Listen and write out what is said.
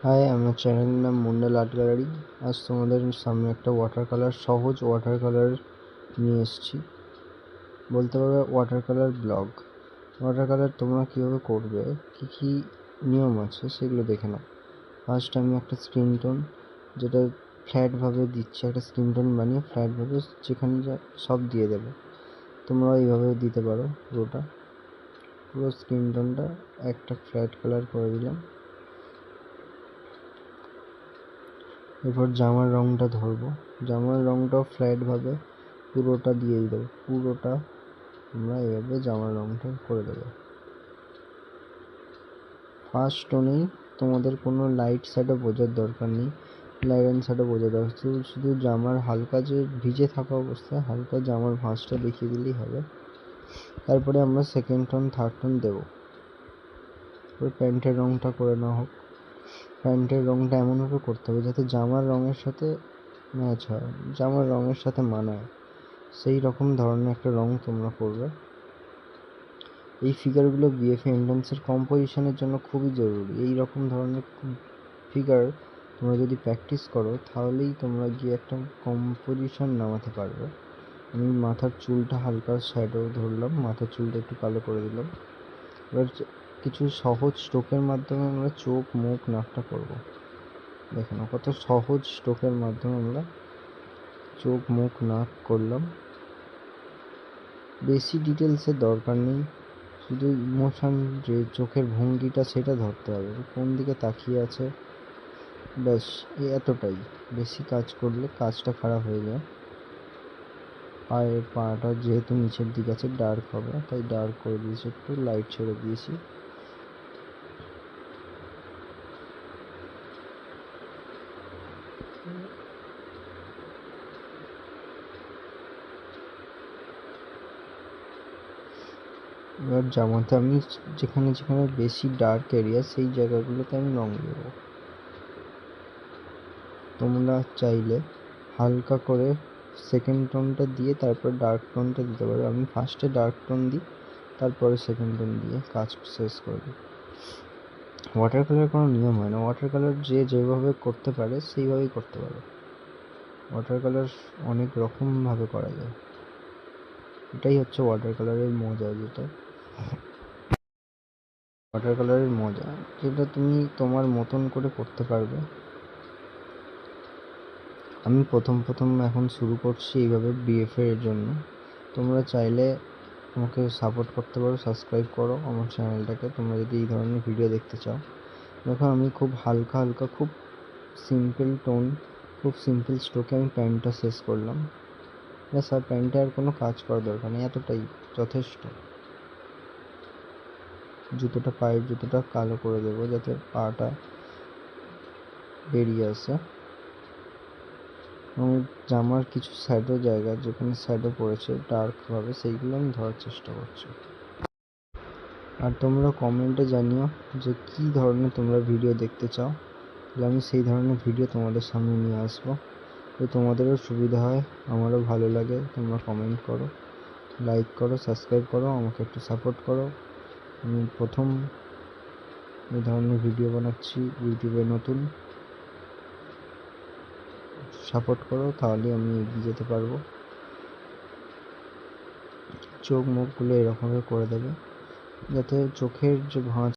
High, আমার চ্যানেলের নাম মন্ডল আর্ট গ্যালারি। আজ তোমাদের সামনে একটা সহজ ওয়াটার কালার নিয়ে এসেছি। বলতে পারবে water colour blog. Water colour তোমরা কীভাবে করবে, কী কী নিয়ম আছে সেগুলো দেখে নাও। ফার্স্ট আমি একটা স্কিন টোন, যেটা ফ্ল্যাটভাবে দিচ্ছি, একটা স্কিন টোন বানিয়ে ফ্ল্যাটভাবে যেখানে যা সব দিয়ে দেবে। তোমরা এইভাবেও দিতে পারো। পুরো স্কিন টোনটা একটা ফ্ল্যাট কালার করে দিলাম। এরপর জামার রঙটা ধরবো, জামার রঙটাও ফ্ল্যাটভাবে পুরোটা দিয়ে দেবো। পুরোটা আমরা এভাবে জামার রঙটা করে দেবো। ফার্স্ট টোনেই তোমাদের কোনো লাইট শ্যাডো বোঝার দরকার নেই, লাইট অ্যান্ড শ্যাডো বোঝার দরকার, শুধু জামার হালকা যে ভিজে থাকা অবস্থায় হালকা জামার ভাঁজটা দেখিয়ে দিলেই হবে। তারপরে আমরা সেকেন্ড টোন, থার্ড টোন দেবো। প্যান্টের রঙটা করে নেওয়া হোক। প্যান্টের রঙটা এমনভাবে করতে হবে যাতে জামার রঙের সাথে ম্যাচ হয়, জামার রঙের সাথে মানায়, সেই রকম ধরনের একটা রঙ তোমরা করবে। এই ফিগারগুলো বিএফএ এন্ট্রান্সের কম্পোজিশনের জন্য খুবই জরুরি। এই রকম ধরনের ফিগার তোমরা যদি প্র্যাকটিস করো তাহলেই তোমরা গিয়ে একটা কম্পোজিশন নামাতে পারবে। আমি মাথার চুলটা হালকা শ্যাডো ধরলাম, মাথার চুলটা একটু কালো করে দিলাম। এবার কিছু সহজ স্ট্রোকের মাধ্যমে আমরা চোখ, মুখ, নাকটা করবো। দেখো না কত সহজ স্ট্রোকের মাধ্যমে আমরা চোখ, মুখ, নাক করলাম। বেশি ডিটেলসের দরকার নেই, শুধু ইমোশন, যে চোখের ভঙ্গিটা সেটা ধরতে হবে, কোন দিকে তাকিয়ে আছে, ব্যাস এতটাই। বেশি কাজ করলে কাজটা খারাপ হয়ে যায়। পাটা যেহেতু নিচের দিকে আছে ডার্ক হবে, তাই ডার্ক করে দিয়েছি, একটু লাইট ছেড়ে দিয়েছি। এবার জামাতে আমি যেখানে যেখানে বেশি ডার্ক এরিয়া সেই জায়গাগুলোতে আমি রঙ দেবো। তোমরা চাইলে হালকা করে সেকেন্ড টোনটা দিয়ে তারপর ডার্ক টোনটা দিতে পারো। আমি ফার্স্টে ডার্ক টোন দিই, তারপরে সেকেন্ড টোন দিয়ে কাজ শেষ করে দিই। ওয়াটার কালার কোনো নিয়ম হয় না, ওয়াটার কালার যে যেভাবে করতে পারে সেইভাবেই করতে পারে। ওয়াটার কালার অনেক রকমভাবে করা যায়, এটাই হচ্ছে ওয়াটার কালারের মজা। যেটা তুমি তোমার মতন করে করতে পারবে। আমি প্রথম এখন শুরু করছি এইভাবে বিএফএ এর জন্য। তোমরা চাইলে আমাকে সাপোর্ট করতে পারো, সাবস্ক্রাইব করো আমার চ্যানেলটাকে, তোমরা যদি এই ধরনের ভিডিও দেখতে চাও। দেখো আমি খুব হালকা খুব সিম্পল টোন, খুব সিম্পল স্ট্রোকে আমি প্যান্টটা শেষ করলাম। ব্যাস, আর প্যান্টে আর কোনো কাজ করার দরকার নেই, এতটাই যথেষ্ট। পায়ের জুতোটা কালো করে দেবো যাতে পাটা বেরিয়ে আসে। এবং জামার কিছু শ্যাডো জায়গা যেখানে শ্যাডো পড়েছে ডার্কভাবে, সেইগুলো আমি ধরার চেষ্টা করছি। আর তোমরা কমেন্টে জানিও যে কী ধরনের তোমরা ভিডিও দেখতে চাও, তাহলে আমি সেই ধরনের ভিডিও তোমাদের সামনে নিয়ে আসবো। তো তোমাদেরও সুবিধা হয়, আমারও ভালো লাগে। তোমরা কমেন্ট করো, লাইক করো, সাবস্ক্রাইব করো, আমাকে একটু সাপোর্ট করো। আমি প্রথম এই ধরনের ভিডিও বানাচ্ছি, ইউটিউবে নতুন। সাপোর্ট করো, তাহলে আমি এগিয়ে যেতে পারবো। চোখ মুখগুলো এরকমভাবে করে দেবে যাতে চোখের যে ভাঁজ